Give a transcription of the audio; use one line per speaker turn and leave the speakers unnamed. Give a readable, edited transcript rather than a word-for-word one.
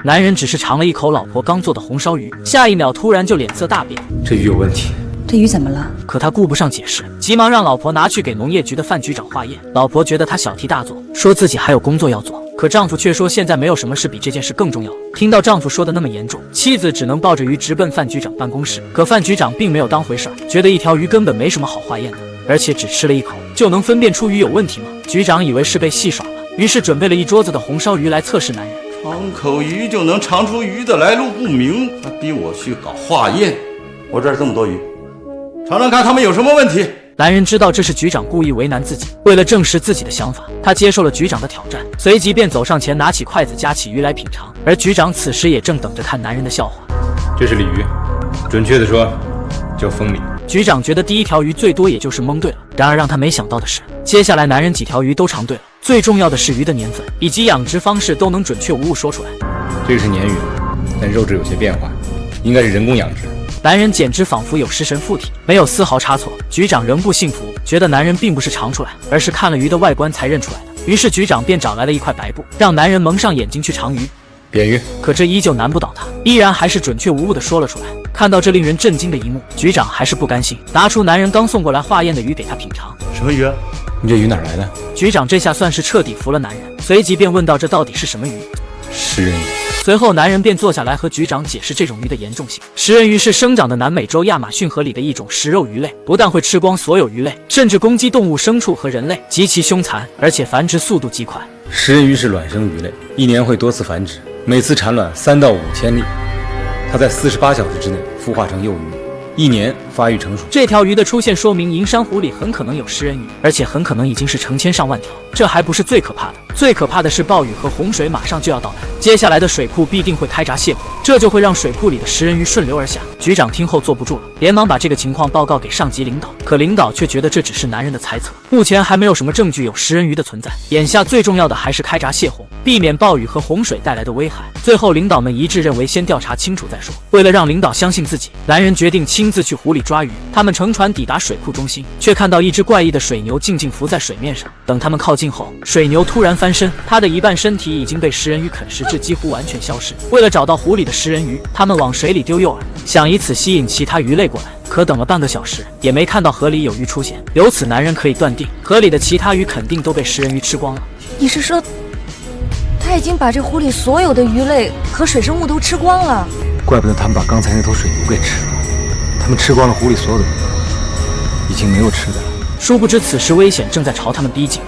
男人只是尝了一口老婆刚做的红烧鱼，下一秒突然就脸色大变。
这鱼有问题。
这鱼怎么了？
可他顾不上解释，急忙让老婆拿去给农业局的范局长化验。老婆觉得他小题大做，说自己还有工作要做。可丈夫却说现在没有什么事比这件事更重要。听到丈夫说的那么严重，妻子只能抱着鱼直奔范局长办公室。可范局长并没有当回事儿，觉得一条鱼根本没什么好化验的，而且只吃了一口就能分辨出鱼有问题吗？局长以为是被戏耍了，于是准备了一桌子的红烧鱼来测试男人。
尝口鱼就能尝出鱼的来路不明，还逼我去搞化验。我这儿这么多鱼，尝尝看他们有什么问题。
男人知道这是局长故意为难自己，为了证实自己的想法，他接受了局长的挑战，随即便走上前拿起筷子夹起鱼来品尝。而局长此时也正等着看男人的笑话。
这是鲤鱼，准确的说叫风鲤。
局长觉得第一条鱼最多也就是蒙对了，然而让他没想到的是，接下来男人几条鱼都尝对了，最重要的是鱼的年份以及养殖方式都能准确无误说出来。
这个是鲶鱼，但肉质有些变化，应该是人工养殖。
男人简直仿佛有食神附体，没有丝毫差错。局长仍不信服，觉得男人并不是尝出来，而是看了鱼的外观才认出来的。于是局长便找来了一块白布，让男人蒙上眼睛去尝鱼。
扁鱼。
可这依旧难不倒他，依然还是准确无误地说了出来。看到这令人震惊的一幕，局长还是不甘心，拿出男人刚送过来化验的鱼给他品尝。
什么鱼啊？
你这鱼哪来的？
局长这下算是彻底服了男人，随即便问道：“这到底是什么鱼？”
食人鱼。
随后男人便坐下来和局长解释这种鱼的严重性。食人鱼是生长的南美洲亚马逊河里的一种食肉鱼类，不但会吃光所有鱼类，甚至攻击动物、牲畜和人类，极其凶残，而且繁殖速度极快。
食人鱼是卵生鱼类，一年会多次繁殖，每次产卵3到5千粒。它在48小时之内孵化成幼鱼，一年发育成熟。
这条鱼的出现说明银珊瑚里很可能有食人鱼，而且很可能已经是成千上万条。这还不是最可怕的，最可怕的是暴雨和洪水马上就要到来，接下来的水库必定会开闸泄洪，这就会让水库里的食人鱼顺流而下。局长听后坐不住了，连忙把这个情况报告给上级领导，可领导却觉得这只是男人的猜测，目前还没有什么证据有食人鱼的存在，眼下最重要的还是开闸泄洪，避免暴雨和洪水带来的危害。最后领导们一致认为先调查清楚再说。为了让领导相信自己，男人决定亲自去湖里抓鱼。他们乘船抵达水库中心，却看到一只怪异的水牛静静浮在水面上。等他们靠近后，水牛突然翻身，它的一半身体已经被食人鱼啃食至几乎完全消失。为了找到湖里的食人鱼，他们往水里丢诱饵，想以此吸引其他鱼类过来。可等了半个小时，也没看到河里有鱼出现。由此男人可以断定，河里的其他鱼肯定都被食人鱼吃光了。
你是说，他已经把这湖里所有的鱼类和水生物都吃光了？
怪不得他们把刚才那头水牛给吃了，他们吃光了湖里所有的鱼，已经没有吃的了。
殊不知此时危险正在朝他们逼近，